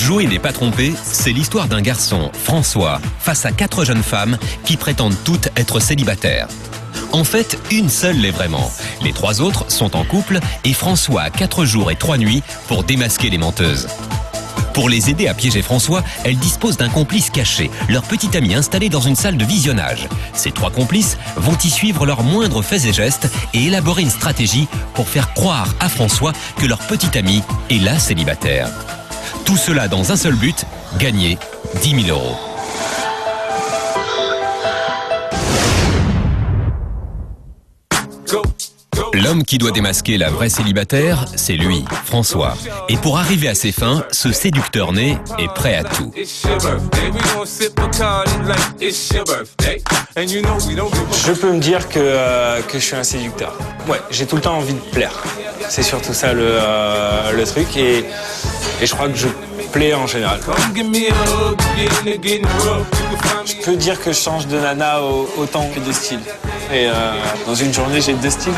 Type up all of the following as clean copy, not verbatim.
Joey n'est pas trompé, c'est l'histoire d'un garçon, François, face à 4 jeunes femmes qui prétendent toutes être célibataires. En fait, une seule l'est vraiment. Les 3 autres sont en couple et François a 4 jours et 3 nuits pour démasquer les menteuses. Pour les aider à piéger François, elle dispose d'un complice caché, leur petit ami installé dans une salle de visionnage. Ces 3 complices vont y suivre leurs moindres faits et gestes et élaborer une stratégie pour faire croire à François que leur petit ami est là célibataire. Tout cela dans un seul but, gagner 10 000 €. L'homme qui doit démasquer la vraie célibataire, c'est lui, François. Et pour arriver à ses fins, ce séducteur né est prêt à tout. Je peux me dire que je suis un séducteur. Ouais, j'ai tout le temps envie de plaire. C'est surtout ça le truc et je crois que je plais en général. Je peux dire que je change de nana autant que de style. Et dans une journée, j'ai 2 styles.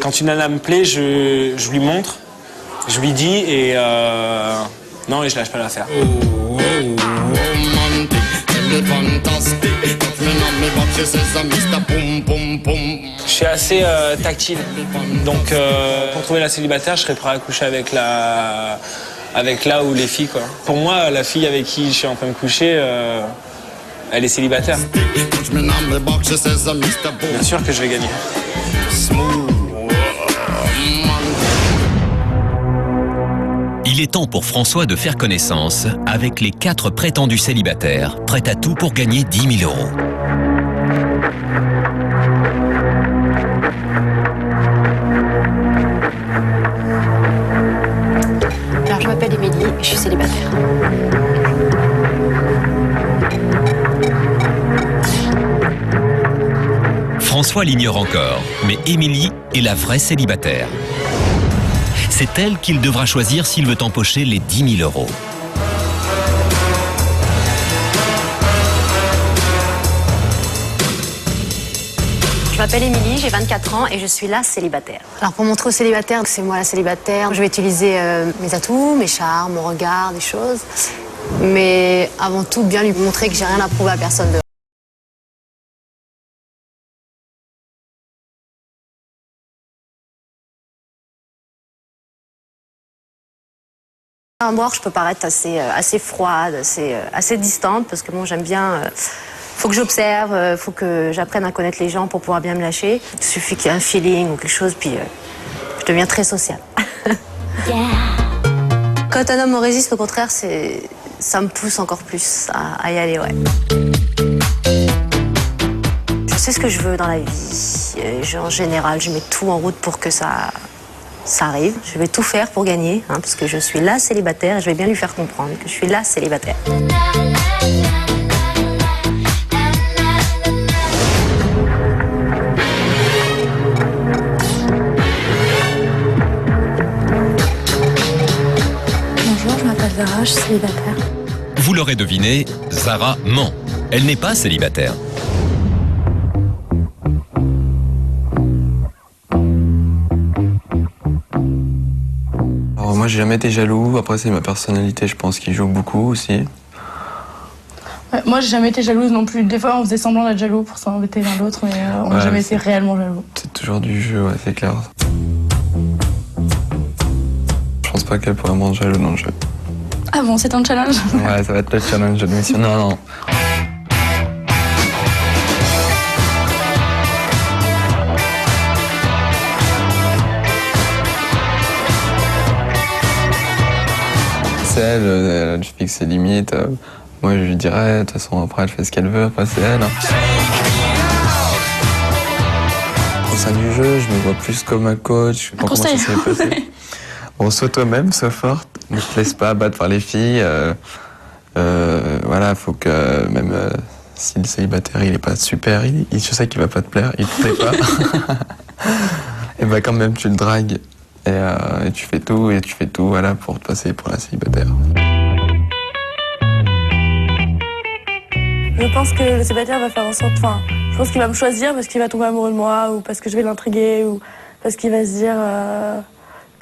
Quand une nana me plaît, je lui montre, je lui dis et non, et je lâche pas l'affaire. Je suis assez tactile, donc pour trouver la célibataire, je serais prêt à coucher avec là ou les filles, quoi. Pour moi, la fille avec qui je suis en train de coucher, elle est célibataire. Bien sûr que je vais gagner. Il est temps pour François de faire connaissance avec les 4 prétendus célibataires, prêts à tout pour gagner 10 000 €. Alors, je m'appelle Émilie, je suis célibataire. François l'ignore encore, mais Émilie est la vraie célibataire. C'est elle qu'il devra choisir s'il veut empocher les 10 000 €. Je m'appelle Émilie, j'ai 24 ans et je suis la célibataire. Alors pour montrer aux célibataires que c'est moi la célibataire, je vais utiliser mes atouts, mes charmes, mon regard, des choses. Mais avant tout, bien lui montrer que j'ai rien à prouver à personne de. Moi, je peux paraître assez froide, assez distante, parce que bon, j'aime bien. Faut que j'observe, faut que j'apprenne à connaître les gens pour pouvoir bien me lâcher. Il suffit qu'il y ait un feeling ou quelque chose, puis je deviens très sociale. Quand un homme me résiste, au contraire, ça me pousse encore plus à y aller, ouais. Je sais ce que je veux dans la vie. En général, je mets tout en route pour que ça arrive. Je vais tout faire pour gagner, hein, parce que je suis la célibataire et je vais bien lui faire comprendre que je suis la célibataire. Bonjour, je m'appelle Zara, je suis célibataire. Vous l'aurez deviné, Zara ment. Elle n'est pas célibataire. Alors moi j'ai jamais été jaloux, après c'est ma personnalité je pense qui joue beaucoup aussi. Ouais, moi j'ai jamais été jalouse non plus, des fois on faisait semblant d'être jaloux pour s'embêter l'un l'autre mais on n'a jamais été réellement jaloux. C'est toujours du jeu, ouais, c'est clair. Je pense pas qu'elle pourrait me rendre jaloux dans le jeu. Ah bon, c'est un challenge? Ouais, ça va être le challenge de l'émission. Non. C'est elle fixe ses limites. Moi, je lui dirais, de toute façon, après, elle fait ce qu'elle veut, après, c'est elle. Au sein du jeu, je me vois plus comme un coach. Je sais pas comment ça s'est passé. Bon, sois toi-même, sois forte. Ne te laisse pas abattre par les filles. Voilà, faut que même si le célibataire, il est pas super, je sais qu'il va pas te plaire, il te plaît pas. Et bah, quand même, tu le dragues. Et tu fais tout, voilà, pour te passer pour la célibataire. Je pense que le célibataire va faire en sorte, je pense qu'il va me choisir parce qu'il va tomber amoureux de moi, ou parce que je vais l'intriguer, ou parce qu'il va se dire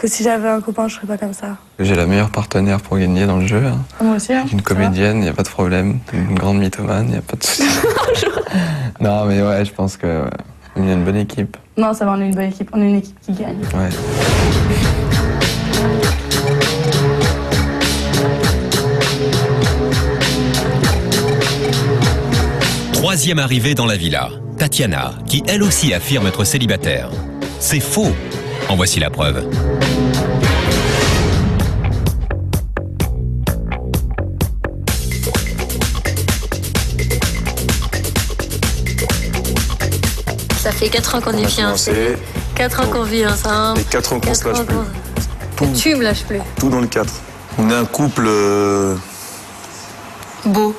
Que si j'avais un copain, je serais pas comme ça. J'ai la meilleure partenaire pour gagner dans le jeu. Hein. Moi aussi. Hein. Une comédienne, il n'y a pas de problème. Une grande mythomane, il n'y a pas de souci. Non, mais ouais, je pense que on est une bonne équipe. Non, ça va, on est une bonne équipe. On est une équipe qui gagne. Ouais. Troisième arrivée dans la villa, Tatiana, qui elle aussi affirme être célibataire. C'est faux. En voici la preuve. Ça fait 4 ans qu'on est fiancés, 4 ans qu'on vit ensemble. Et 4 ans qu'on se lâche plus. Et tu me lâches plus. Tout dans le 4. On est un couple... Beau.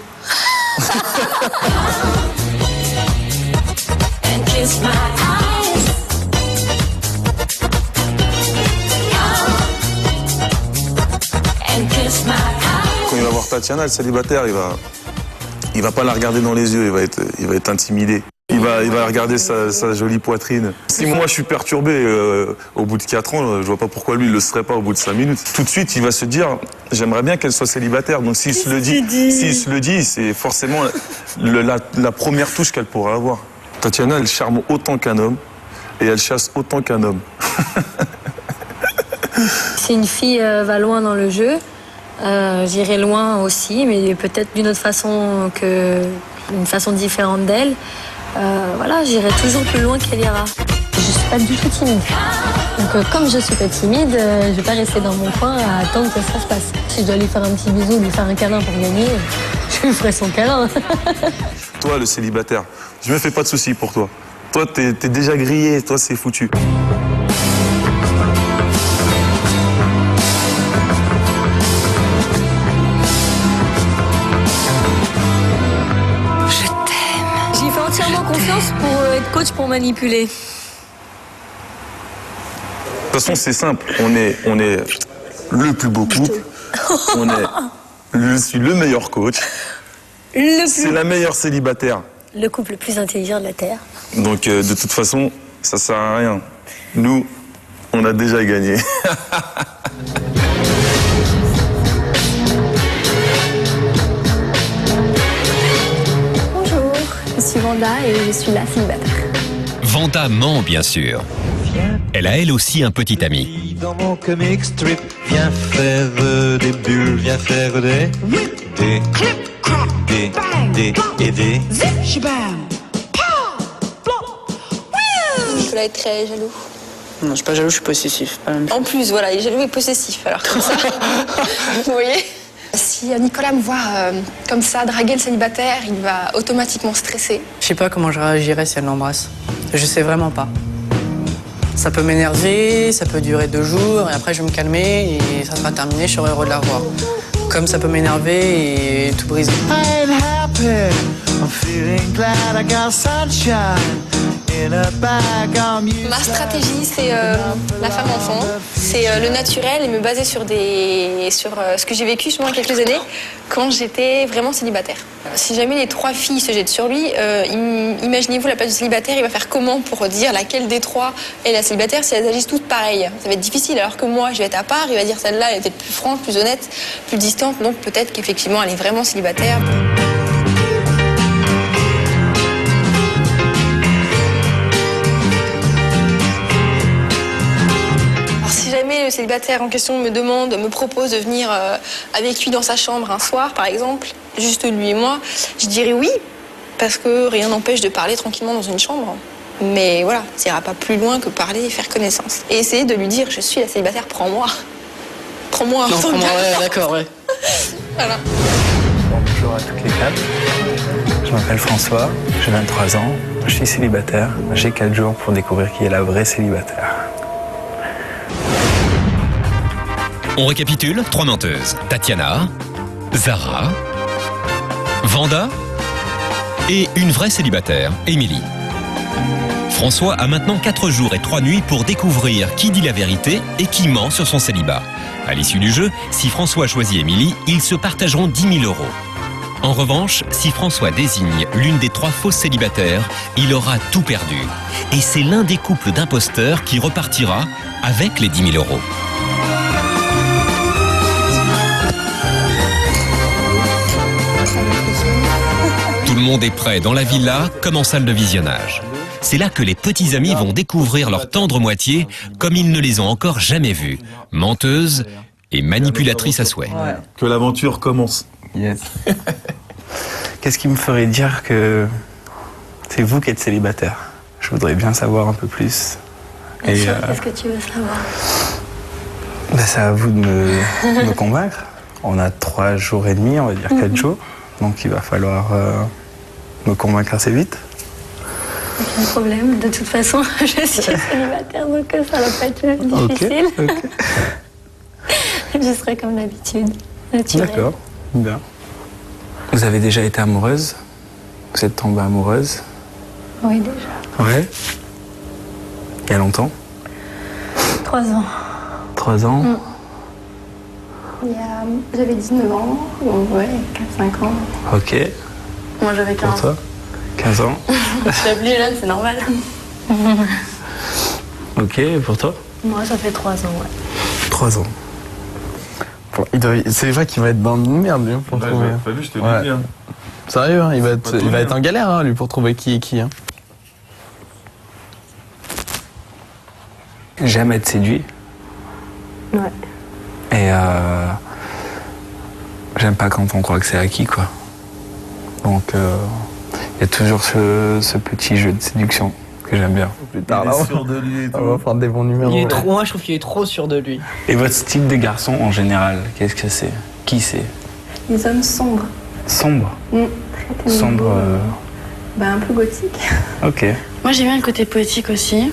Quand il va voir Tatiana, le célibataire, il va pas la regarder dans les yeux, il va être intimidé. Il va regarder sa jolie poitrine. Si moi je suis perturbé au bout de 4 ans, je vois pas pourquoi lui il le serait pas au bout de 5 minutes. Tout de suite, il va se dire, j'aimerais bien qu'elle soit célibataire. Donc s'il se le dit, c'est forcément la première touche qu'elle pourra avoir. Tatiana, elle charme autant qu'un homme et elle chasse autant qu'un homme. Si une fille va loin dans le jeu, j'irai loin aussi, mais peut-être d'une autre façon une façon différente d'elle. Voilà, j'irai toujours plus loin qu'elle ira. Je suis pas du tout timide. Donc comme je suis pas timide, je vais pas rester dans mon coin à attendre que ça se passe. Si je dois lui faire un petit bisou, lui faire un câlin pour gagner, je lui ferai son câlin. Toi, le célibataire, je me fais pas de soucis pour toi. Toi, t'es déjà grillé, toi, c'est foutu. J'y fais entièrement confiance pour être coach pour manipuler. De toute façon, c'est simple. On est le plus beau couple. Je suis le meilleur coach. C'est la meilleure célibataire. Le couple le plus intelligent de la Terre. Donc, de toute façon, ça sert à rien. Nous, on a déjà gagné. Bonjour, je suis Vanda et je suis la célibataire. Vanda ment, bien sûr. Elle a elle aussi un petit ami. Dans mon comic strip, viens faire des bulles, viens faire des et des. Je peux être très jaloux. Non, je suis pas jaloux, je suis possessif. En plus, voilà, il est jaloux et possessif. Alors comme ça, vous voyez. Si Nicolas me voit comme ça, draguer le célibataire, il va automatiquement stresser. Je sais pas comment je réagirais si elle l'embrasse. Je sais vraiment pas. Ça peut m'énerver, ça peut durer 2 jours, et après je vais me calmer et ça sera terminé, je serai heureux de la revoir. Comme ça peut m'énerver et tout briser. Ma stratégie, c'est la femme enfant, c'est le naturel et me baser sur ce que j'ai vécu justement il y a quelques années quand j'étais vraiment célibataire. Si jamais les 3 filles se jettent sur lui, imaginez-vous la place du célibataire, il va faire comment pour dire laquelle des 3 est la célibataire si elles agissent toutes pareilles. Ça va être difficile, alors que moi je vais être à part, il va dire celle-là elle est peut-être plus franche, plus honnête, plus distante, donc peut-être qu'effectivement elle est vraiment célibataire. Le célibataire en question me propose de venir avec lui dans sa chambre un soir, par exemple, juste lui et moi, je dirais oui, parce que rien n'empêche de parler tranquillement dans une chambre. Mais voilà, ça ira pas plus loin que parler et faire connaissance. Et essayer de lui dire, je suis la célibataire, prends-moi. Prends-moi. Non, prends-moi, ouais, d'accord, ouais. Voilà. Bonjour à toutes les 4. Je m'appelle François, j'ai 23 ans, je suis célibataire. J'ai 4 jours pour découvrir qui est la vraie célibataire. On récapitule, 3 menteuses. Tatiana, Zara, Vanda et une vraie célibataire, Émilie. François a maintenant 4 jours et 3 nuits pour découvrir qui dit la vérité et qui ment sur son célibat. À l'issue du jeu, si François choisit Émilie, ils se partageront 10 000 €. En revanche, si François désigne l'une des 3 fausses célibataires, il aura tout perdu. Et c'est l'un des couples d'imposteurs qui repartira avec les 10 000 €. Tout le monde est prêt dans la villa comme en salle de visionnage. C'est là que les petits amis vont découvrir leur tendre moitié comme ils ne les ont encore jamais vus. Menteuse et manipulatrice à souhait. Que l'aventure commence. Yes. Qu'est-ce qui me ferait dire que c'est vous qui êtes célibataire? Je voudrais bien savoir un peu plus. Et qu'est-ce que tu veux savoir? C'est à vous de me convaincre. On a 3 jours et demi, on va dire 4 jours. Donc il va falloir me convaincre assez vite. Aucun problème. De toute façon, je suis célibataire, donc ça va pas être difficile. Okay. Je serai comme d'habitude, naturelle. D'accord, bien. Vous avez déjà été amoureuse? Vous êtes tombée amoureuse? Oui, déjà. Ouais. Il y a longtemps? 3 ans. 3 ans? J'avais 19 ans, donc ouais, 4-5 ans. Ok. Moi j'avais 15 ans. Pour toi? 15 ans? Je suis plus jeune, c'est normal. Ok, et pour toi? Moi ça fait 3 ans, ouais. 3 ans. Bon, c'est vrai qu'il va être dans une merde, lui, pour trouver. T'as vu, je te l'ai dit. Hein. Sérieux, hein, il va être en galère, hein, lui, pour trouver qui est qui. Hein. J'aime être séduit. Ouais. Et j'aime pas quand on croit que c'est acquis, quoi. Donc il y a toujours ce petit jeu de séduction que j'aime bien. Plus tard, là, Il est sûr de lui et tout. on va prendre des bons numéros. Moi, je trouve qu'il est trop sûr de lui. Et votre style de garçon en général, qu'est-ce que c'est? Qui c'est? Les hommes sombres. Sombre? Très Sombre. Un peu gothique. Ok. Moi, j'aime bien le côté poétique aussi.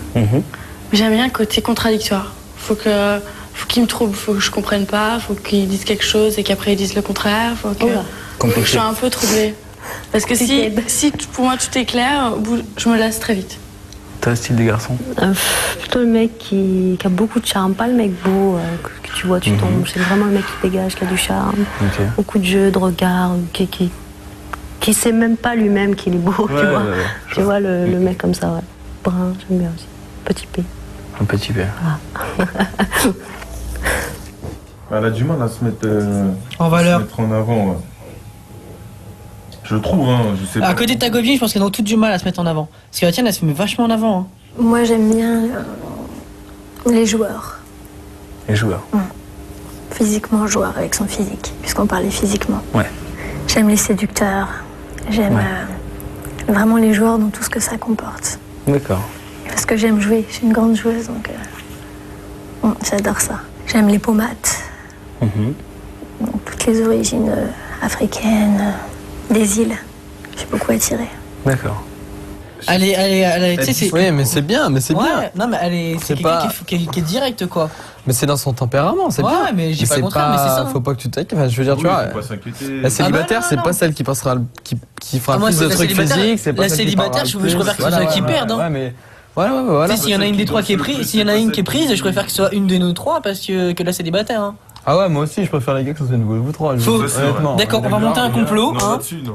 J'aime bien le côté contradictoire. Faut qu'il me trouble, faut que je comprenne pas, faut qu'il dise quelque chose et qu'après il dise le contraire. Faut que je sois un peu troublée. Parce que si pour moi tout est clair, je me lasse très vite. Toi, style de garçon? Plutôt le mec qui a beaucoup de charme, pas le mec beau que tu vois, tu tombes. C'est vraiment le mec qui dégage, qui a du charme, beaucoup de jeu, de regard, qui sait même pas lui-même qu'il est beau, tu vois. Tu vois le mec comme ça, ouais. Brun, j'aime bien aussi. Petit P. Un petit peu. Elle a du mal à se mettre en valeur. Se mettre en avant. Ouais. Je trouve, hein, je sais pas. À côté de ta copine, je pense qu'elles ont toutes du mal à se mettre en avant. Parce que la tienne, elle se met vachement en avant. Hein. Moi j'aime bien les joueurs. Les joueurs? Physiquement, joueur avec son physique, puisqu'on parlait physiquement. Ouais. J'aime les séducteurs. J'aime vraiment les joueurs dans tout ce que ça comporte. D'accord. Parce que j'aime jouer, je suis une grande joueuse, donc j'adore ça. J'aime les pomates, donc, toutes les origines africaines, des îles. Je suis beaucoup attirée. D'accord. Elle est, tu sais, c'est... Oui, mais c'est bien, bien. Non, mais c'est quelqu'un qui est direct, quoi. Mais c'est dans son tempérament, c'est bien. Ouais, mais j'ai pas le contraire, mais c'est ça. Faut pas que tu t'inquiètes. Enfin, je veux dire, tu vois, faut pas s'inquiéter. la célibataire, c'est pas celle qui passera, qui fera plus de trucs physiques. C'est pas la celle qui célibataire, je préfère que ce soit qui perde. Ouais, mais voilà. S'il y en a une des trois qui est prise, s'il y en a une qui est prise, je préfère que ce soit une de nous trois parce que la célibataire. Hein. Ah ouais, moi aussi, je préfère les gars que ce soit une vous trois. Honnêtement. D'accord, on va monter un complot.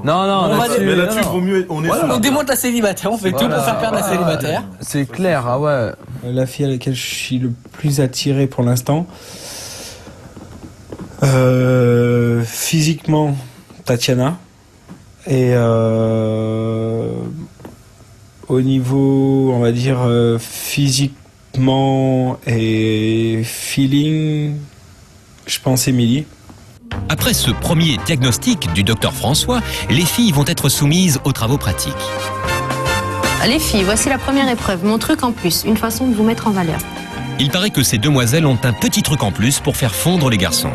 Non, mais là-dessus, vaut mieux. On démonte la célibataire, on fait tout pour faire perdre la célibataire. C'est clair, ah ouais. La fille à laquelle je suis le plus attiré pour l'instant, physiquement, Tatiana. Et au niveau, on va dire, physiquement et feeling, je pense Émilie. Après ce premier diagnostic du docteur François, les filles vont être soumises aux travaux pratiques. Les filles, voici la première épreuve. Mon truc en plus, une façon de vous mettre en valeur. Il paraît que ces demoiselles ont un petit truc en plus pour faire fondre les garçons.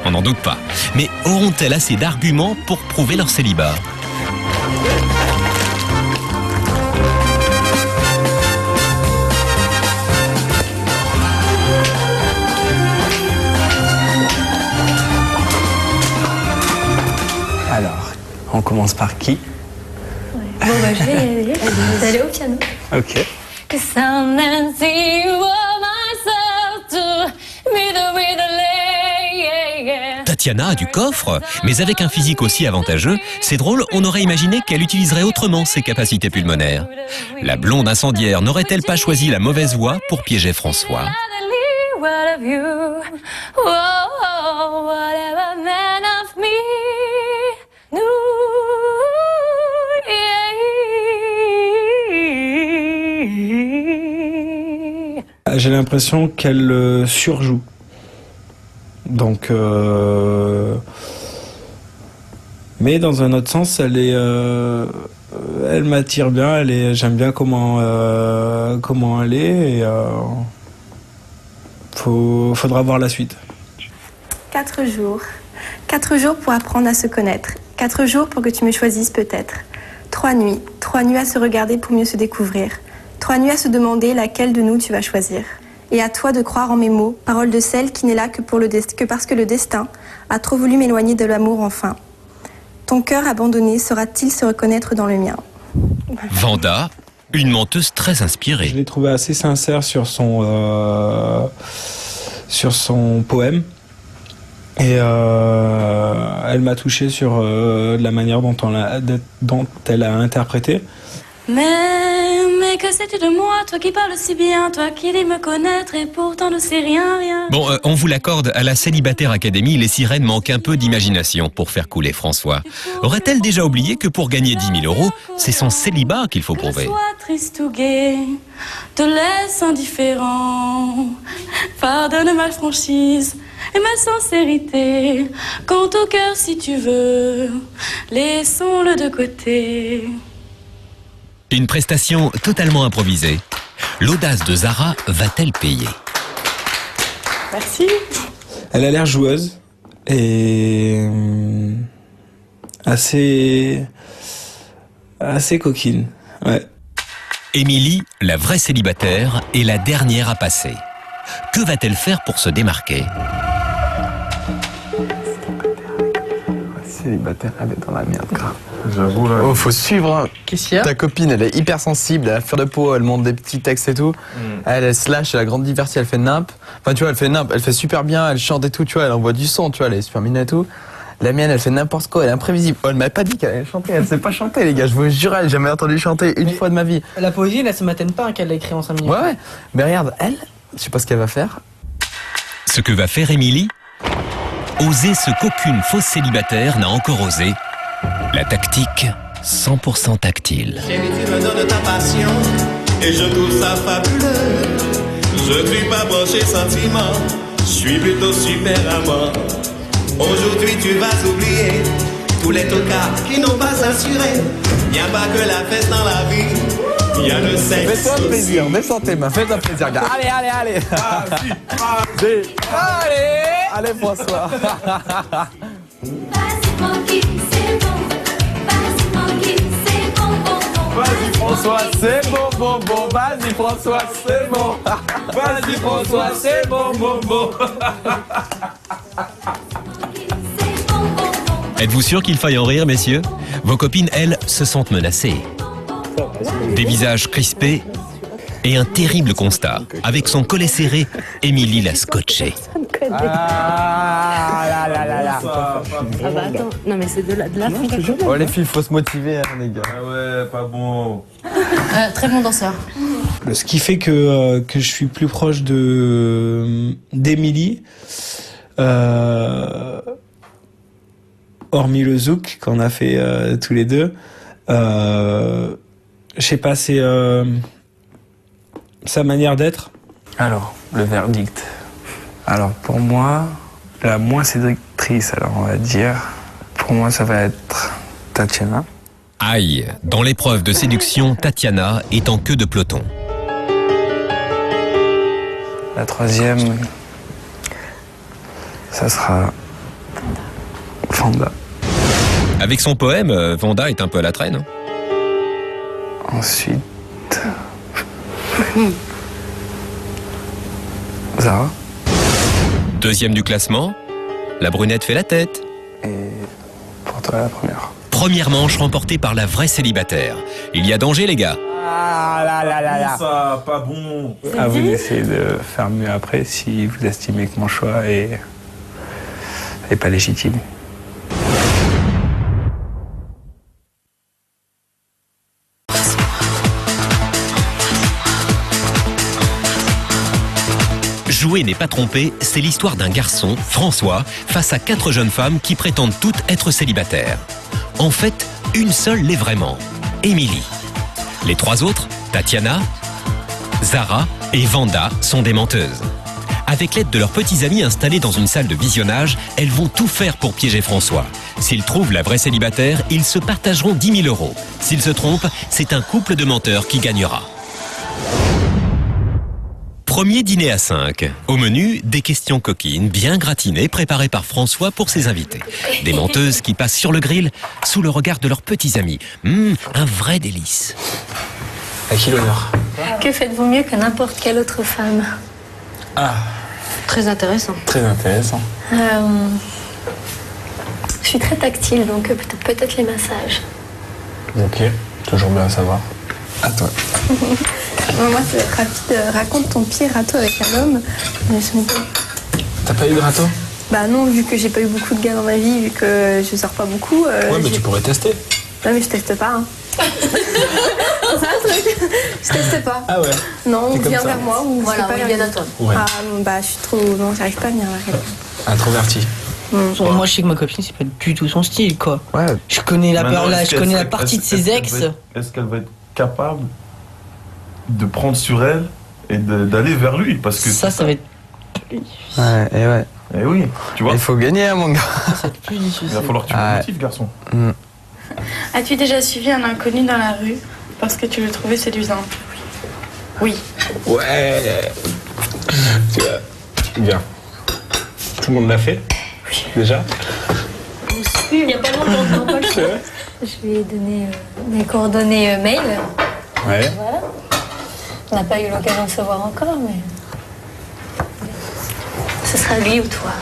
On n'en doute pas. Mais auront-elles assez d'arguments pour prouver leur célibat ? Alors, on commence par qui? Bon bah je vais y aller. Vous allez au piano. Ok. Tatiana a du coffre, mais avec un physique aussi avantageux, c'est drôle, on aurait imaginé qu'elle utiliserait autrement ses capacités pulmonaires. La blonde incendiaire n'aurait-elle pas choisi la mauvaise voie pour piéger François ? J'ai l'impression qu'elle surjoue. Donc, mais dans un autre sens, elle m'attire bien. J'aime bien comment elle est. Et, faudra voir la suite. 4 jours. 4 jours pour apprendre à se connaître. 4 jours pour que tu me choisisses peut-être. 3 nuits. 3 nuits à se regarder pour mieux se découvrir. 3 nuits à se demander laquelle de nous tu vas choisir. Et à toi de croire en mes mots, paroles de celle qui n'est là que parce que le destin a trop voulu m'éloigner de l'amour enfin. Ton cœur abandonné saura-t-il se reconnaître dans le mien? Vanda, une menteuse très inspirée. Je l'ai trouvée assez sincère sur son poème. Et elle m'a touché sur la manière dont elle a interprété. Mais que sais-tu de moi, toi qui parles si bien, toi qui dis me connaître et pourtant ne sais rien. Bon, on vous l'accorde, à la Célibataire Academy, les sirènes manquent un peu d'imagination pour faire couler François. Aurait-elle déjà oublié que pour gagner 10 000 €, c'est son célibat qu'il faut prouver? Que sois triste ou gai, te laisse indifférent. Pardonne ma franchise et ma sincérité. Quant au cœur, si tu veux, laissons-le de côté. Une prestation totalement improvisée. L'audace de Zara va-t-elle payer? Merci. Elle a l'air joueuse et assez coquine. Ouais. Émilie, la vraie célibataire, est la dernière à passer. Que va-t-elle faire pour se démarquer? Célibataire, elle est dans la merde, grave. J'avoue, là. Oh, faut suivre. Hein. Qu'est-ce qu'il y a? Ta copine, elle est hyper sensible, elle a fleur de peau, elle montre des petits textes et tout. Elle se lâche, elle a grande diversité, elle fait nimp. Enfin, tu vois, elle fait super bien, elle chante et tout, tu vois, elle envoie du son, tu vois, elle est super mignonne et tout. La mienne, elle fait n'importe quoi, elle est imprévisible. Oh, elle m'a pas dit qu'elle allait chanter, elle sait pas chanter, les gars, je vous jure, elle n'a jamais entendu chanter une fois de ma vie. La poésie, là, ça m'atteigne pas qu'elle l'a écrit en 5 minutes. Ouais, mais regarde, elle, je sais pas ce qu'elle va faire. Ce que va faire Émilie? Oser ce qu'aucune fausse célibataire n'a encore osé. La tactique 100% tactile. Chérie, tu me donnes ta passion et je trouve ça fabuleux. Je ne suis pas branché sentiment, je suis plutôt super amant. Aujourd'hui tu vas oublier tous les tocards qui n'ont pas assuré. Il n'y a pas que la fête dans la vie, il y a le sexe. Fais-toi plaisir, descends tes mains, fais-toi plaisir, gars. Allez, allez, allez. Allez, François. Vas-y François, c'est bon, bon, bon. Vas-y François, c'est bon. Vas-y François, c'est bon, bon, bon. Êtes-vous sûr qu'il faille en rire, messieurs? Vos copines, elles, se sentent menacées. Des visages crispés et un terrible constat. Avec son collet serré, Émilie l'a scotché. Ah là là là là. Ah bah attends, non mais c'est de la fin. Oh les filles, faut se motiver, hein, les gars. Ah ouais, pas bon. Très bon danseur. Ce qui fait que je suis plus proche d'Émilie, hormis le zouk qu'on a fait tous les deux, je sais pas, c'est sa manière d'être. Alors, le verdict. Alors, pour moi, la moins séductrice, alors on va dire, pour moi, ça va être Tatiana. Aïe, dans l'épreuve de séduction, Tatiana est en queue de peloton. La troisième, ça sera Vanda. Avec son poème, Vanda est un peu à la traîne. Ensuite, Zara. Deuxième du classement, la brunette fait la tête. Et pour toi, la première. Première manche remportée par la vraie célibataire. Il y a danger, les gars. Ah là là là là. Ça, pas bon. À vous d'essayer de faire mieux après si vous estimez que mon choix est pas légitime. Jouer n'est pas tromper, c'est l'histoire d'un garçon, François, face à 4 jeunes femmes qui prétendent toutes être célibataires. En fait, une seule l'est vraiment, Émilie. Les 3 autres, Tatiana, Zara et Vanda sont des menteuses. Avec l'aide de leurs petits amis installés dans une salle de visionnage, elles vont tout faire pour piéger François. S'ils trouvent la vraie célibataire, ils se partageront 10 000 €. S'ils se trompent, c'est un couple de menteurs qui gagnera. Premier dîner à 5. Au menu, des questions coquines, bien gratinées, préparées par François pour ses invités. Des menteuses qui passent sur le grill sous le regard de leurs petits amis. Un vrai délice. À qui l'honneur? Que faites-vous mieux que n'importe quelle autre femme? Ah, Très intéressant. très intéressant. Je suis très tactile, donc peut-être les massages. Ok, toujours bien à savoir. À toi. Moi, c'est rapide. Raconte ton pire râteau avec un homme. T'as pas eu de râteau? Bah non, vu que j'ai pas eu beaucoup de gars dans ma vie, vu que je sors pas beaucoup. Ouais, mais tu pourrais tester. Non, mais je teste pas. Hein. C'est ça le truc. Je teste pas. Ah ouais. Non, on vient vers moi ou Voilà, je sais pas, on vient à toi. Ouais. Ah, bah je suis trop. Non, j'arrive pas à venir vers quelqu'un. Introverti. Bon, moi, je sais que ma copine, c'est pas du tout son style, quoi. Ouais. Je connais la Maintenant, peur là, est-ce je connais la qu'elle- partie de ses ex. Est-ce qu'elle va être capable de prendre sur elle et d'aller vers lui? Parce que Ça va être Ouais, et ouais. Eh oui, tu vois. Il faut gagner, hein, mon gars. plus difficile. Il va falloir que tu me motives, garçon. As-tu déjà suivi un inconnu dans la rue parce que tu le trouvais séduisant? Oui. Ouais. Bien. Tout le monde l'a fait? Oui. Déjà? Il n'y a pas longtemps, pas le choix. Je lui ai donné mes coordonnées mail. Ouais. Voilà. On n'a pas eu l'occasion de se voir encore, mais. Ce sera lui ou toi.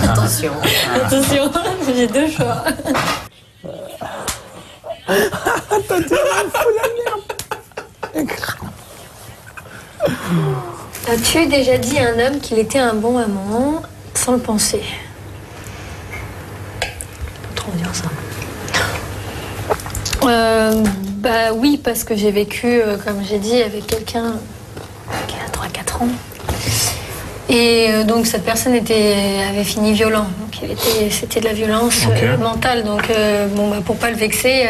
Attention. Attention, j'ai deux choix. As-tu déjà dit à un homme qu'il était un bon amant sans le penser? Pas trop dire ça. Bah oui, parce que j'ai vécu, comme j'ai dit, avec quelqu'un qui a 3-4 ans. Et donc cette personne avait fini violent. Donc c'était de la violence mentale. Donc bon, bah, pour pas le vexer,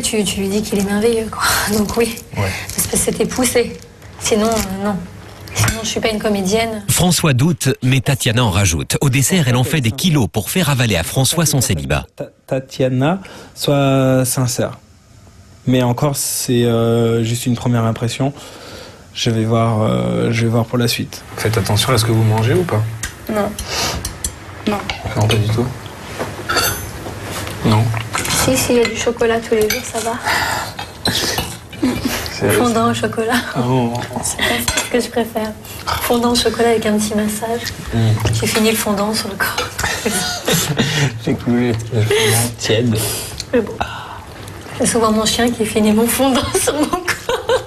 tu lui dis qu'il est merveilleux, quoi. Donc oui, parce que c'était poussé. Sinon, non. Sinon, je suis pas une comédienne. François doute, mais Tatiana en rajoute. Au dessert, elle en fait des kilos pour faire avaler à François son célibat. Tatiana, sois sincère. Mais encore, c'est juste une première impression. Je vais voir pour la suite. Faites attention à ce que vous mangez ou pas? Non. Non. Non, pas du tout. Non. Si, il y a du chocolat tous les jours, ça va. Fondant au chocolat. Oh. C'est pas ce que je préfère. Fondant au chocolat avec un petit massage. J'ai fini le fondant sur le corps. J'ai coulé le fondant tiède. Mais bon. C'est souvent mon chien qui finit mon fondant sur mon corps.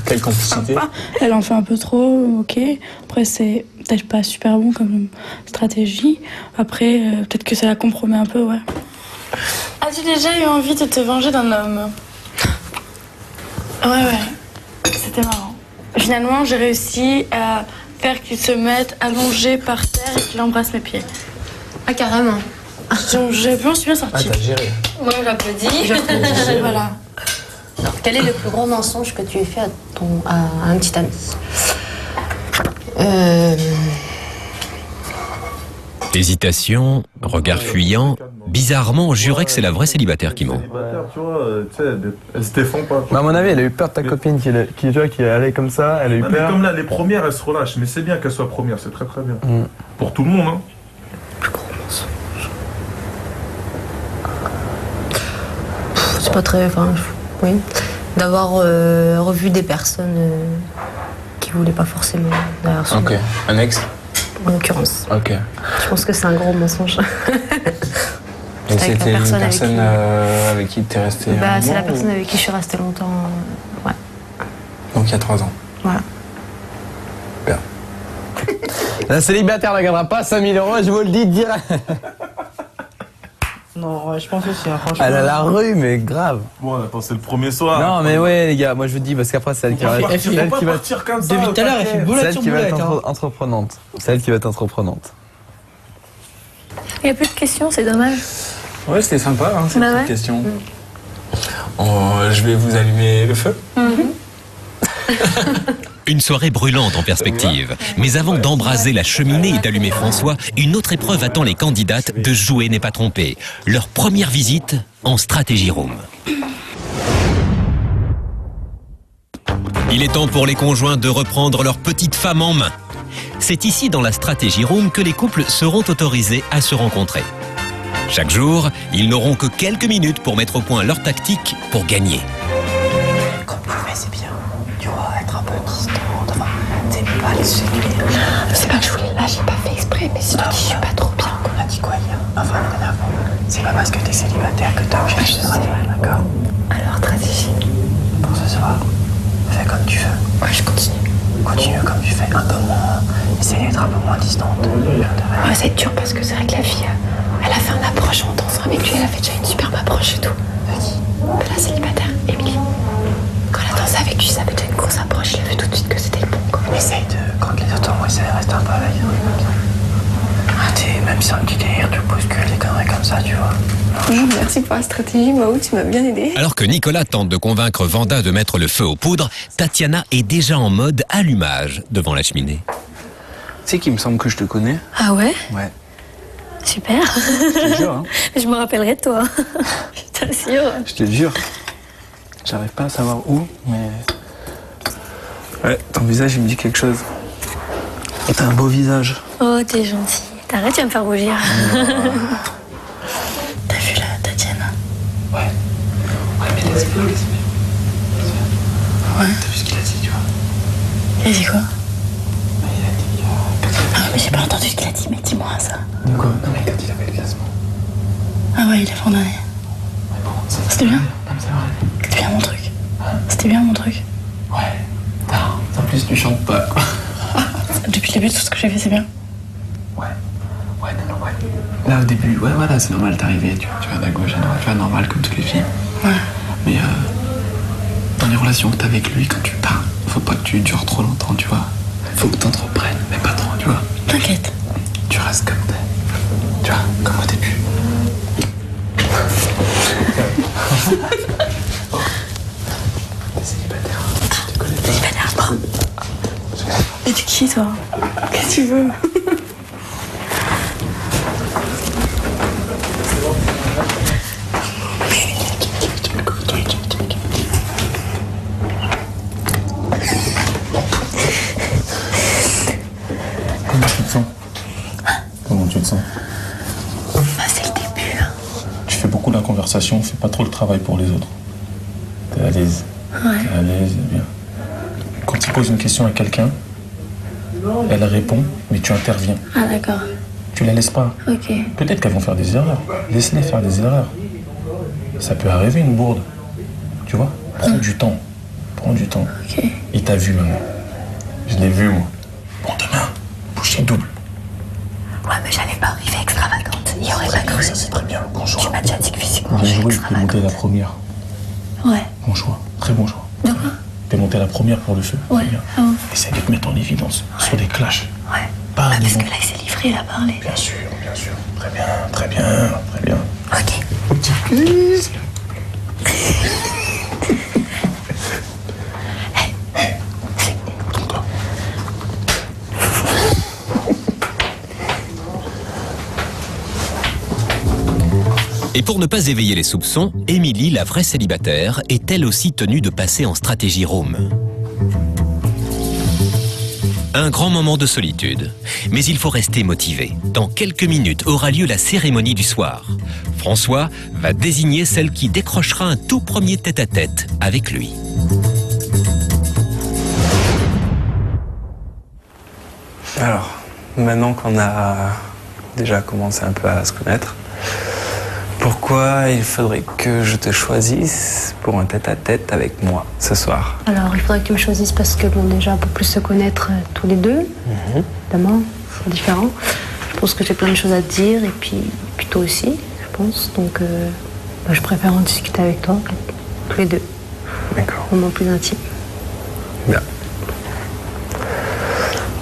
Quelle complicité. Elle en fait un peu trop, ok. Après, c'est peut-être pas super bon comme stratégie. Après, peut-être que ça la compromet un peu, ouais. As-tu déjà eu envie de te venger d'un homme? Ouais. C'était marrant. Finalement, j'ai réussi à faire qu'il se mette allongé par terre et qu'il embrasse mes pieds. Ah, carrément. Je m'en suis bien sortie. Ah, t'as géré. Moi, j'applaudis. Voilà. Alors, quel est le plus gros mensonge que tu aies fait à un petit ami? Hésitation, regard fuyant. Bizarrement, on jurait que c'est la vraie célibataire qui ment. Tu vois, elle se défend pas. Bah, à mon avis, elle a eu peur de ta copine qui allait comme ça, elle a eu Non, mais peur. comme là, les premières, elles se relâchent. Mais c'est bien qu'elles soient premières, c'est très très bien. Pour tout le monde, hein. C'est pas très. Enfin, oui. D'avoir revu des personnes qui voulaient pas forcément derrière son. Ok. Un ex? En l'occurrence. Ok. Je pense que c'est un gros mensonge. Donc Avec la c'était une personne personne avec qui tu es resté Bah, un c'est mois, la personne ou- avec qui je suis restée longtemps. Ouais. Donc il y a 3 ans. Voilà. Bien. La célibataire ne gagnera pas 5000 €, je vous le dis direct. Non, ouais, je pense aussi, hein, franchement. Elle a la rue, mais grave. Bon, attends, c'est le premier soir. Non, mais ouais, les gars, moi je vous dis, parce qu'après, c'est elle qui va Elle fait- celle qui va partir comme ça. Depuis tout à l'heure, elle fait boulette celle sur qui va boulette. être Hein. entreprenante. Celle qui va être entreprenante. Il n'y a plus de questions, c'est dommage. Ouais, c'était sympa, hein, cette petite question. Je vais vous allumer le feu. Une soirée brûlante en perspective. Mais avant d'embraser la cheminée et d'allumer François, une autre épreuve attend les candidates de Jouer n'est pas trompé. Leur première visite en Strategy Room. Il est temps pour les conjoints de reprendre leur petite femme en main. C'est ici, dans la Strategy Room, que les couples seront autorisés à se rencontrer. Chaque jour, ils n'auront que quelques minutes pour mettre au point leur tactique pour gagner. Comme tu fais, c'est bien. Tu vois, être un peu distante, enfin, t'aimes pas les séduire. C'est pas que je voulais, là, j'ai pas fait exprès, mais si tu dis je suis pas trop bien. On a dit quoi hier? Enfin, la dernière fois. C'est pas parce que t'es célibataire que t'as obligé de se séduire, d'accord? Alors, stratégie. Pour ce soir, fais comme tu veux. Ouais, je continue. Continue comme tu fais, un peu moins. Essaye d'être un peu moins distante. Ouais, c'est dur parce que c'est vrai que la fille, elle a fait une approche en dansant avec lui, elle a fait déjà une superbe approche et tout. De la célibataire, Émilie. Quand elle a dansé avec lui, ça avait déjà une grosse approche, je l'ai vu tout de suite que c'était le bon, quoi. Essaye de, quand les autres vont essayer de rester un peu avec eux, comme ça. Même si c'est un petit délire, tu bouscules des conneries comme ça, tu vois. Merci pour la stratégie, Mahou, tu m'as bien aidé. Alors que Nicolas tente de convaincre Vanda de mettre le feu aux poudres, Tatiana est déjà en mode allumage devant la cheminée. Tu sais qu'il me semble que je te connais. Ah ouais? Ouais. Super. Je te jure, hein. Je me rappellerai de toi. Je t'assure. Je te jure. J'arrive pas à savoir où, mais... Ouais, ton visage, il me dit quelque chose. T'as un beau visage. Oh, t'es gentil. T'arrêtes, tu vas me faire rougir. T'as vu la Tatiana? Ouais. Ouais, mais laisse-moi. Ouais. T'as vu ce qu'il a dit, tu vois? Il a dit quoi? Il a dit... Ah, mais j'ai pas entendu ce qu'il a dit, mais dis-moi ça. De quoi? Non, mais quand il a fait le classement. Ah ouais, il a condamné. Ouais, bon, c'était bien? Non, mais c'est vrai. C'était bien mon truc. C'était bien mon truc. Ouais. En plus, tu chantes pas. Depuis le début, tout ce que j'ai fait, c'est bien. Ouais. Ouais, non, ouais. Là, au début, ouais, voilà, c'est normal, t'es arrivé, tu vas à gauche, à droite, tu vois, normal, comme toutes les filles. Ouais. Mais dans les relations que t'as avec lui, quand tu parles, faut pas que tu dures trop longtemps, tu vois. Faut que t'entreprennes, mais pas trop, tu vois. T'inquiète. Tu restes comme t'es. Tu vois, comme au début. T'es célibataire. Tu connais pas. Célibataire, pas. Et t'es qui, toi? Qu'est-ce que tu veux? Comment tu te sens? Comment tu te sens? Bah, c'est le début. Hein. Tu fais beaucoup la conversation, fais pas trop le travail pour les autres. T'es à l'aise. Ouais. T'es à l'aise, bien. Quand tu poses une question à quelqu'un, elle répond, mais tu interviens. Ah, d'accord. Tu la laisses pas. Ok. Peut-être qu'elles vont faire des erreurs. Laisse-les faire des erreurs. Ça peut arriver une bourde. Tu vois? Prends du temps. Prends du temps. Ok. Il t'a vu, maman. Je l'ai vu, moi. Bon, demain, bouchée double. Ouais, mais j'allais pas arriver extravagante. Il y aurait pas cru. C'est très bien, bon choix. Tu m'as déjà dit que physiquement, Bien je suis joué, tu es monté extravagante. la première. Ouais. Bon choix, très bon choix. De quoi? T'es monté la première pour le feu. Ouais. C'est bien. Ah bon. Essaye de te mettre en évidence sur les clashs. Ouais. Pas Bah, des parce bons. que là, il s'est livré, il a parlé. Bien sûr, bien sûr. Très bien, très bien, très bien. Ok. Et pour ne pas éveiller les soupçons, Émilie, la vraie célibataire, est elle aussi tenue de passer en Strategy Room. Un grand moment de solitude. Mais il faut rester motivé. Dans quelques minutes aura lieu la cérémonie du soir. François va désigner celle qui décrochera un tout premier tête-à-tête avec lui. Alors, maintenant qu'on a déjà commencé un peu à se connaître, pourquoi il faudrait que je te choisisse pour un tête-à-tête avec moi ce soir? Alors, il faudrait que tu me choisisses parce que, bon, déjà, pour plus se connaître tous les deux, évidemment, c'est différent. Je pense que j'ai plein de choses à te dire, et puis toi aussi, je pense. Donc, je préfère en discuter avec toi, tous les deux. D'accord. Au moment plus intime. Bien.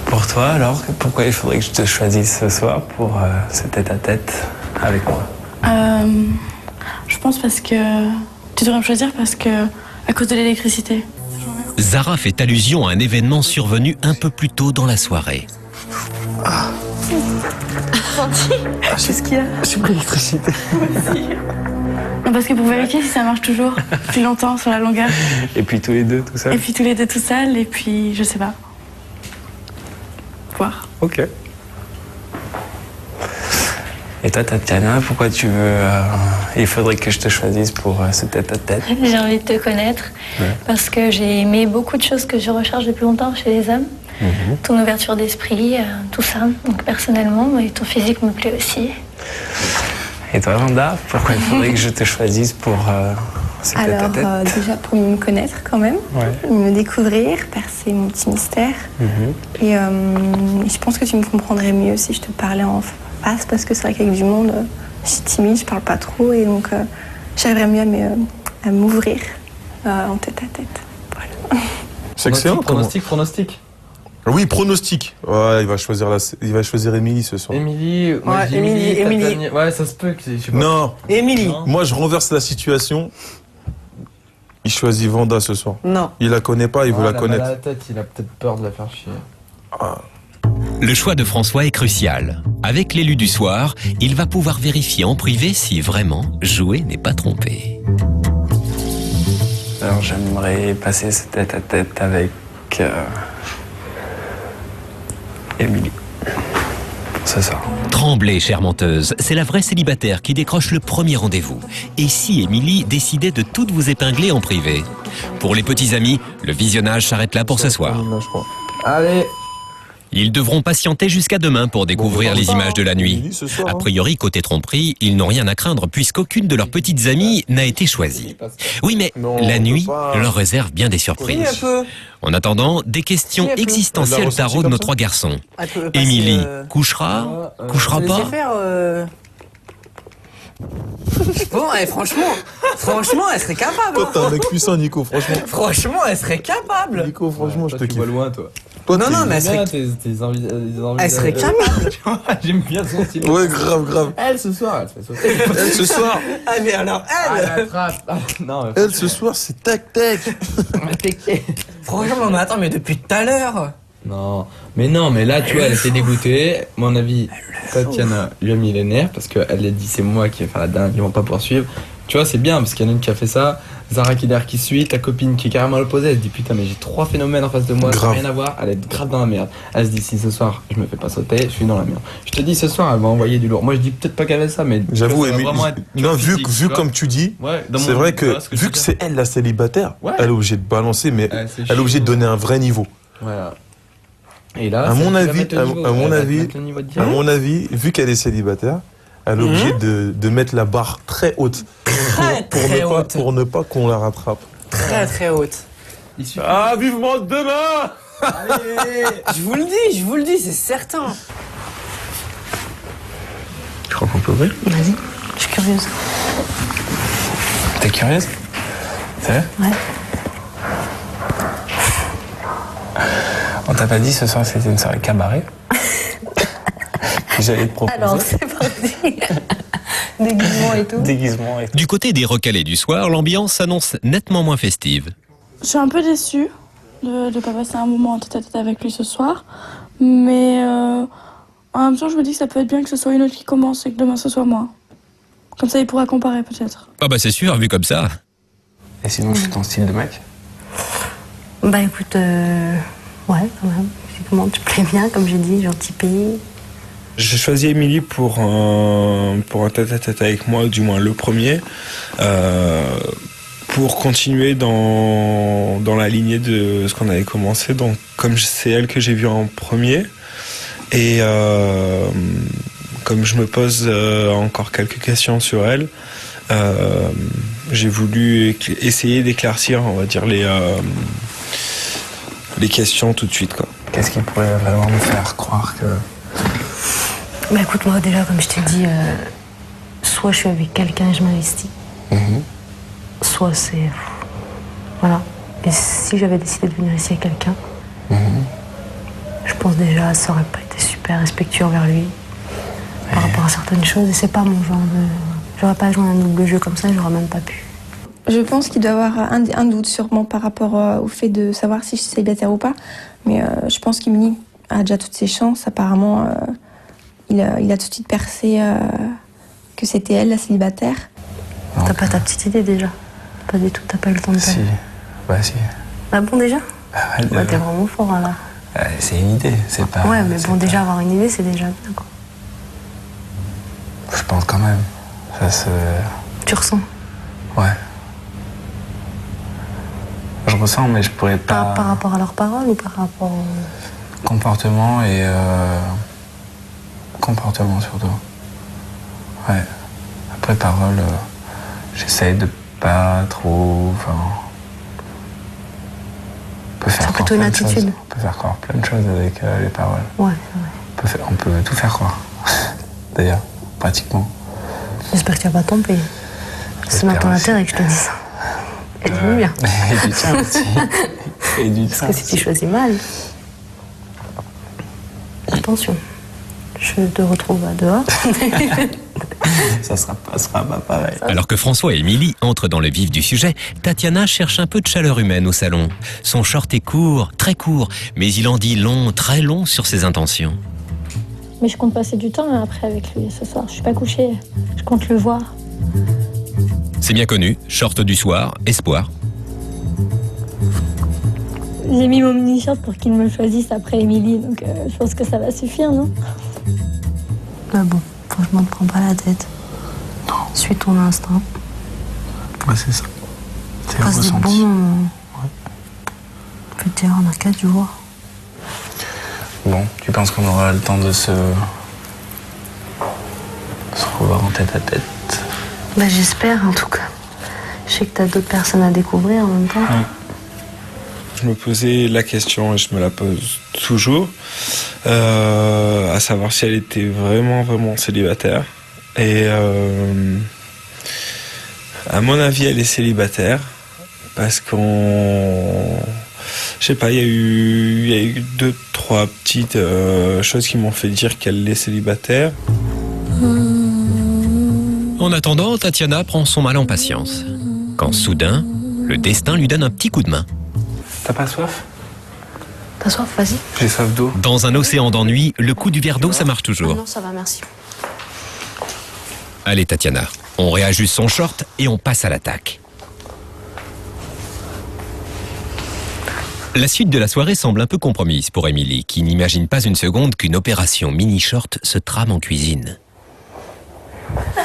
Pour toi, alors, pourquoi il faudrait que je te choisisse ce soir pour ce tête-à-tête avec moi? Je pense parce que... Tu devrais me choisir parce que... À cause de l'électricité. Zara fait allusion à un événement survenu un peu plus tôt dans la soirée. Qu'est-ce qu'il y a? J'ai pris l'électricité. Non, parce que pour vérifier si ça marche toujours plus longtemps sur la longueur. Et puis tous les deux tout seul. Et puis tous les deux tout seuls, et puis je sais pas. Voir. Ok. Et toi, Tatiana, pourquoi tu veux... il faudrait que je te choisisse pour ce tête-à-tête? J'ai envie de te connaître parce que j'ai aimé beaucoup de choses que je recherche depuis longtemps chez les hommes. Ton ouverture d'esprit, tout ça. Donc personnellement, et ton physique me plaît aussi. Et toi, Vanda, pourquoi il faudrait que je te choisisse pour ce tête-à-tête? Alors, déjà pour mieux me connaître quand même, me découvrir, percer mon petit mystère. Et je pense que tu me comprendrais mieux si je te parlais en face, parce que c'est vrai qu'avec du monde, je suis timide, je parle pas trop, et donc j'arriverais mieux à m'ouvrir en tête-à-tête. Voilà. C'est excellent. Pronostic. Oui, pronostic. Ouais, il va choisir Émilie ce soir. Émilie, Émilie. Ouais, ça se peut que je sais pas. Non. Émilie. Moi, je renverse la situation. Il choisit Vanda ce soir. Non. Il la connaît pas, il veut la connaître. Il a la tête, il a peut-être peur de la faire chier. Le choix de François est crucial. Avec l'élu du soir, il va pouvoir vérifier en privé si vraiment jouer n'est pas trompé. Alors j'aimerais passer ce tête-à-tête avec Émilie. Ce soir. Tremblez, chère menteuse, c'est la vraie célibataire qui décroche le premier rendez-vous. Et si Émilie décidait de toutes vous épingler en privé? Pour les petits amis, le visionnage s'arrête là pour ce soir. Allez. Ils devront patienter jusqu'à demain pour découvrir les images de la nuit. A priori, côté tromperie, ils n'ont rien à craindre puisqu'aucune de leurs petites amies n'a été choisie. Oui, mais la nuit leur réserve bien des surprises. En attendant, des questions existentielles taraudent nos trois garçons. Émilie, couchera pas? Bon, franchement, elle serait capable. Toi, t'es un mec puissant, Nico, franchement. Franchement, elle serait capable. Nico, franchement, je te kiffe. Tu vas loin, toi. Non, mais elle serait... Elle serait capable. J'aime bien son style. Ouais, grave. Elle, ce soir, elle fait sauter. Elle, ce soir. Ah, mais alors, elle... Elle, ce soir, c'est tac-tac. Franchement, mais attends, mais depuis tout à l'heure... Non, mais là, tu vois, elle s'est dégoûtée. À mon avis, Tatiana lui a mis les nerfs parce qu'elle a dit c'est moi qui vais faire la dingue, ils vont pas poursuivre. Tu vois, c'est bien parce qu'il y en a une qui a fait ça, Zara qui suit, ta copine qui est carrément à l'opposé. Elle se dit putain, mais j'ai trois phénomènes en face de moi, ça n'a rien à voir. Elle est grave dans la merde. Elle se dit si ce soir je me fais pas sauter, je suis dans la merde. Je te dis ce soir, elle va envoyer du lourd. Moi, je dis peut-être pas qu'elle fait ça, mais j'avoue, vu comme tu dis, c'est vrai que vu que c'est elle la célibataire, elle est obligée de balancer, mais elle est obligée de donner un vrai niveau. Voilà. Et là, à mon avis, vu qu'elle est célibataire, elle est obligée de mettre la barre très haute pour ne pas qu'on la rattrape. Très haute. Ah, vivement demain. Allez, je vous le dis, c'est certain. Tu crois qu'on peut ouvrir? Vas-y, je suis curieuse. T'es curieuse? C'est vrai? Ouais. On t'a pas dit ce soir c'était une soirée cabaret? J'allais te proposer. Alors c'est parti. Déguisement et tout. Du côté des recalés du soir, l'ambiance s'annonce nettement moins festive. Je suis un peu déçue de ne pas passer un moment en tête-à-tête avec lui ce soir. Mais en même temps, je me dis que ça peut être bien que ce soit une autre qui commence et que demain ce soit moi. Comme ça, il pourra comparer peut-être. Ah bah c'est sûr, vu comme ça. Et sinon, c'est ton style de mec? Bah écoute, ouais, quand même. Comment tu plais bien, comme j'ai dit, gentil pays. J'ai choisi Émilie pour un tête-à-tête avec moi, du moins le premier, pour continuer dans la lignée de ce qu'on avait commencé. Donc, comme c'est elle que j'ai vue en premier, et comme je me pose encore quelques questions sur elle, j'ai voulu essayer d'éclaircir, on va dire, les questions tout de suite, quoi. Qu'est-ce qui pourrait vraiment me faire croire que... Bah écoute, moi déjà, comme je t'ai dit, soit je suis avec quelqu'un et je m'investis, soit c'est... Voilà. Et si j'avais décidé de venir ici avec quelqu'un, je pense déjà ça aurait pas été super respectueux envers lui par rapport à certaines choses, et c'est pas mon genre de... J'aurais pas joué un double jeu comme ça, j'aurais même pas pu. Je pense qu'il doit y avoir un doute sûrement par rapport au fait de savoir si je suis célibataire ou pas. Mais je pense qu'Emilie a déjà toutes ses chances. Apparemment, il a tout de suite percé que c'était elle la célibataire. T'as pas ta petite idée déjà? Pas du tout, t'as pas eu le temps de Si, bah si. Ah bon déjà? Bah, t'es vraiment fort là. C'est une idée, c'est pas... Ouais, mais bon, déjà avoir une idée, c'est déjà bien quoi. Je pense quand même. Ça se... Tu ressens? Ouais. Je ressens, mais je pourrais pas... Par rapport à leurs paroles ou par rapport au... Comportement et... Comportement surtout. Ouais. Après, paroles, j'essaye de pas trop... Enfin... On peut faire plutôt une attitude. On peut faire croire plein de choses avec les paroles. Ouais, on peut tout faire croire. D'ailleurs, pratiquement. J'espère que tu vas pas tomber. C'est dans ton intérêt que je te dis ça. Et du bien. Et du tien aussi. Et du tien. Parce que si tu choisis mal, attention, je te retrouve dehors. Ça sera pas pareil. Alors que François et Émilie entrent dans le vif du sujet, Tatiana cherche un peu de chaleur humaine au salon. Son short est court, très court, mais il en dit long, très long sur ses intentions. Mais je compte passer du temps après avec lui ce soir. Je suis pas couchée, je compte le voir. C'est bien connu, short du soir, espoir. J'ai mis mon mini-short pour qu'il me choisisse après Émilie, donc je pense que ça va suffire, non? Bah bon, franchement, ne prends pas la tête. Non. Suis ton instinct. Ouais, c'est ça. C'est un passe des ressenti. bons moments. Putain, on a 4 jours. Bon, tu penses qu'on aura le temps de se revoir en tête à tête? Bah j'espère en tout cas. Je sais que t'as d'autres personnes à découvrir en même temps. Ouais. Je me posais la question et je me la pose toujours, à savoir si elle était vraiment célibataire. Et à mon avis, elle est célibataire parce je sais pas, il y a eu 2-3 petites choses qui m'ont fait dire qu'elle est célibataire. En attendant, Tatiana prend son mal en patience. Quand soudain, le destin lui donne un petit coup de main. T'as pas soif? T'as soif, vas-y. J'ai soif d'eau. Dans un océan d'ennui, le coup du verre d'eau, ça marche toujours. Non, ça va, merci. Allez Tatiana, on réajuste son short et on passe à l'attaque. La suite de la soirée semble un peu compromise pour Émilie, qui n'imagine pas une seconde qu'une opération mini-short se trame en cuisine.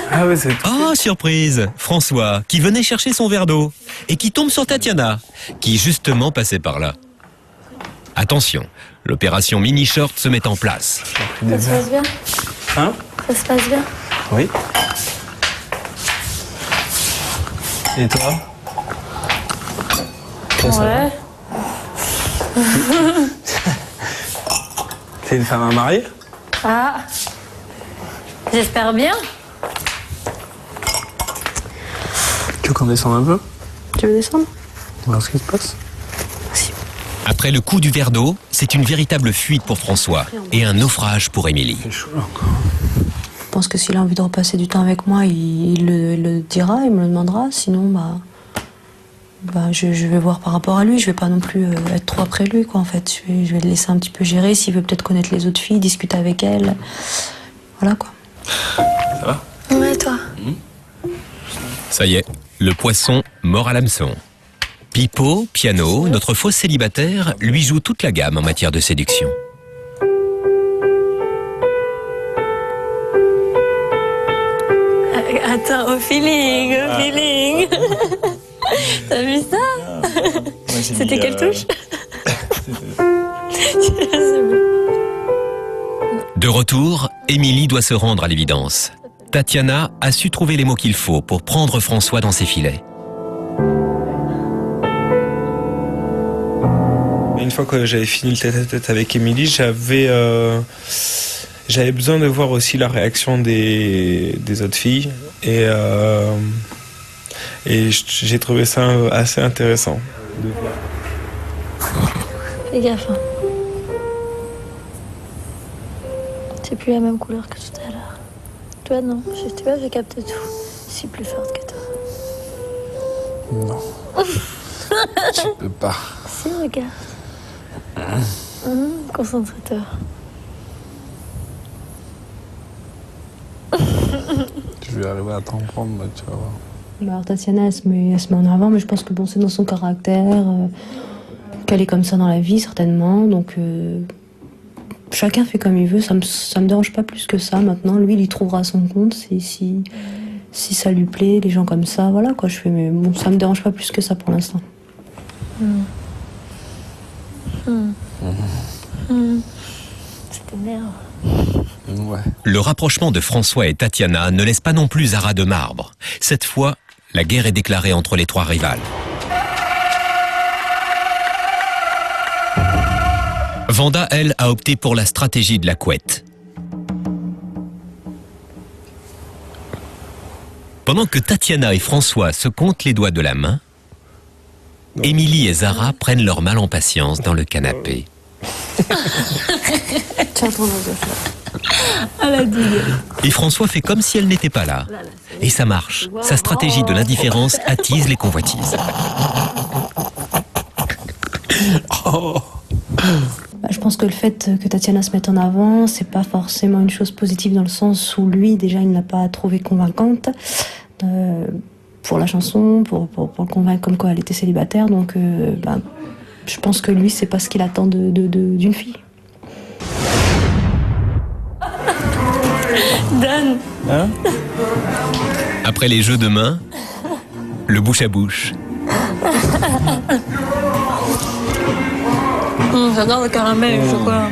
Ah ouais, c'est... Ah, surprise! François, qui venait chercher son verre d'eau et qui tombe sur Tatiana, qui justement passait par là. Attention, l'opération mini-short se met en place. Ça se passe bien? Hein? Ça se passe bien? Oui. Et toi? Ouais. T'es une femme à marier? Ah. J'espère bien. Tu veux qu'on descende un peu? Tu veux descendre? On va voir ce qui se passe. Après le coup du verre d'eau, c'est une véritable fuite pour François et un naufrage pour Émilie. Je pense que s'il a envie de repasser du temps avec moi, il le dira, il me le demandera. Sinon, je vais voir par rapport à lui. Je vais pas non plus être trop après lui, quoi, en fait. Je vais le laisser un petit peu gérer. S'il veut peut-être connaître les autres filles, discuter avec elles. Voilà, quoi. Ça va? Ouais, toi? Ça y est, le poisson mord à l'hameçon. Pipo, piano, notre fausse célibataire, lui joue toute la gamme en matière de séduction. Attends, au feeling. T'as vu ça? C'était quelle touche? De retour, Émilie doit se rendre à l'évidence. Tatiana a su trouver les mots qu'il faut pour prendre François dans ses filets. Une fois que j'avais fini le tête-à-tête avec Émilie, j'avais besoin de voir aussi la réaction des autres filles. Et j'ai trouvé ça assez intéressant. Fais gaffe. Hein. C'est plus la même couleur que tout à l'heure. Toi, non. Tu vois, j'ai capté tout. Je suis plus forte que toi. Non. Tu peux pas. Si, regarde. Concentre-toi. Je vais arriver à t'en prendre, tu vas voir. Alors Tatiana, elle se met en avant, mais je pense que bon, c'est dans son caractère, qu'elle est comme ça dans la vie, certainement. Donc, chacun fait comme il veut, ça me dérange pas plus que ça. Maintenant, lui, il y trouvera son compte si ça lui plaît, les gens comme ça, voilà quoi. Je fais, mais bon, ça me dérange pas plus que ça pour l'instant. Ça t'énerve. Ouais. Le rapprochement de François et Tatiana ne laisse pas non plus Zara de marbre. Cette fois, la guerre est déclarée entre les trois rivales. Vanda, elle, a opté pour la stratégie de la couette. Pendant que Tatiana et François se comptent les doigts de la main, Émilie et Zara prennent leur mal en patience dans le canapé. Tiens ton oiseau. Et François fait comme si elle n'était pas là. Et ça marche. Sa stratégie de l'indifférence attise les convoitises. Je pense que le fait que Tatiana se mette en avant, c'est pas forcément une chose positive dans le sens où lui, déjà, il ne l'a pas trouvée convaincante pour la chanson, pour le convaincre comme quoi elle était célibataire. Donc, je pense que lui, c'est pas ce qu'il attend d'une fille. Donne. Hein? Après les jeux de main, le bouche à bouche. J'adore le caramel et le chocolat.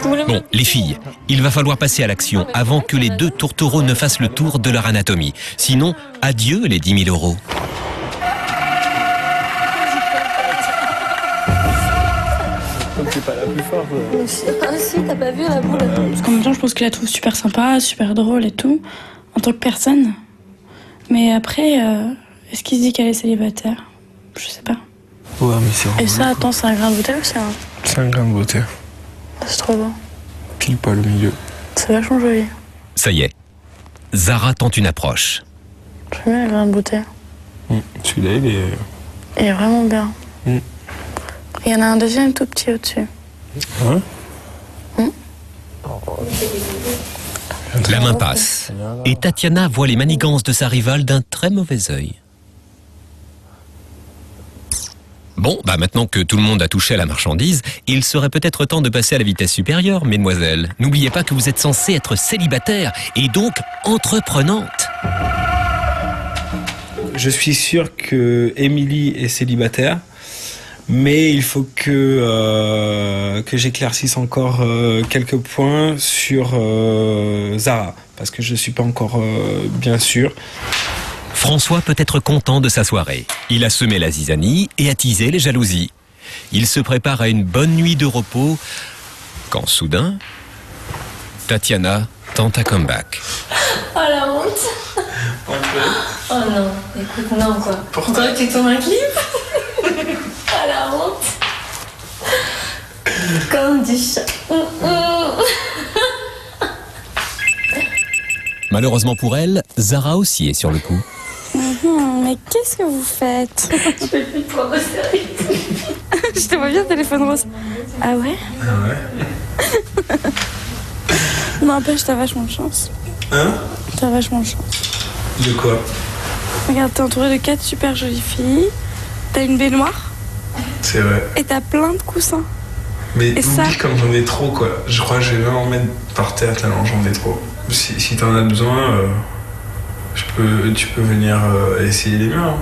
Bon, les filles, il va falloir passer à l'action avant que les deux tourtereaux ne fassent le tour de leur anatomie. Sinon, adieu les 10 000 €. Comme t'es pas la plus forte. Ah si, t'as pas vu la boule? Parce qu'en même temps, je pense qu'il la trouve super sympa, super drôle et tout, en tant que personne. Mais après, est-ce qu'il se dit qu'elle est célibataire? Je sais pas. Ouais, mais c'est Et ça, attends, c'est un grain de beauté ou c'est un... C'est un grain de beauté. C'est trop beau. Pile pas le milieu. C'est vachement joli. Ça y est, Zara tente une approche. J'aime bien le grain de beauté. Celui-là, Il est vraiment bien. Mm. Il y en a un deuxième tout petit au-dessus. Ouais. La main passe. Et Tatiana voit les manigances de sa rivale d'un très mauvais œil. Bon, maintenant que tout le monde a touché à la marchandise, il serait peut-être temps de passer à la vitesse supérieure, mesdemoiselles. N'oubliez pas que vous êtes censées être célibataire et donc entreprenante. Je suis sûr que Émilie est célibataire, mais il faut que j'éclaircisse encore quelques points sur Zara, parce que je ne suis pas encore bien sûr. François peut être content de sa soirée. Il a semé la zizanie et attisé les jalousies. Il se prépare à une bonne nuit de repos quand soudain, Tatiana tente un comeback. Oh la honte. Oh non, écoute, non quoi. Pourquoi tu tombes un clip? Oh la honte. Comme du chat. Malheureusement pour elle, Zara aussi est sur le coup. Mais qu'est-ce que vous faites? Je peux plus te prendre au sérieux. Je te vois bien, téléphone rose. Ah ouais? N'empêche, t'as vachement de chance. Hein? T'as vachement de chance. De quoi? Regarde, t'es entouré de 4 super jolies filles. T'as une baignoire. C'est vrai. Et t'as plein de coussins. Mais et oublie ça... comme j'en ai trop, quoi. Je crois que je vais même en mettre par terre tellement j'en ai trop. Si t'en as besoin, tu peux venir essayer les miens.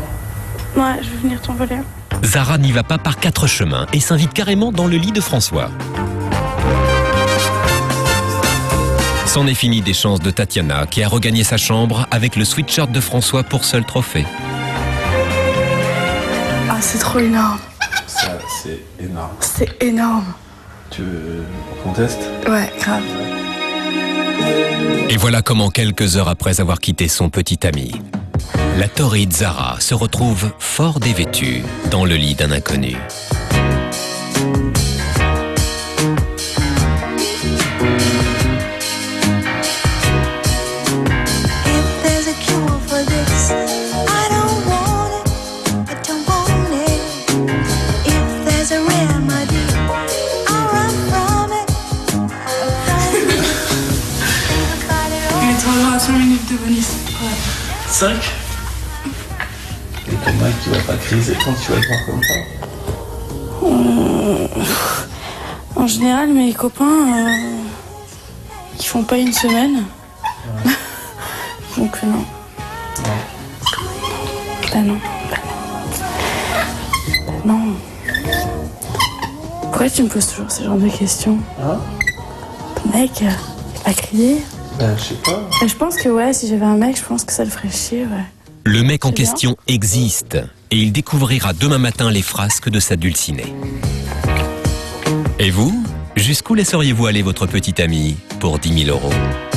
Ouais, je vais venir t'envoler. Zara n'y va pas par 4 chemins et s'invite carrément dans le lit de François. C'en est fini des chances de Tatiana qui a regagné sa chambre avec le sweatshirt de François pour seul trophée. Ah, c'est trop énorme. Ça, c'est énorme. C'est énorme. Tu veux qu'on teste? Ouais, grave. Et voilà comment, quelques heures après avoir quitté son petit ami, la torride Zara se retrouve fort dévêtue dans le lit d'un inconnu. If there's a cure for 5. Et ton mec qui va pas criser quand tu vas le voir comme ça. En général, mes copains, ils font pas une semaine. Ouais. Donc non. Bah non. Non. Pourquoi tu me poses toujours ce genre de questions? Hein? Ton mec, il va crier? Ben, je sais pas. Je pense que ouais, si j'avais un mec, je pense que ça le ferait chier, ouais. Le mec en question existe et il découvrira demain matin les frasques de sa dulcinée. Et vous, jusqu'où laisseriez-vous aller votre petite amie pour 10 000 €?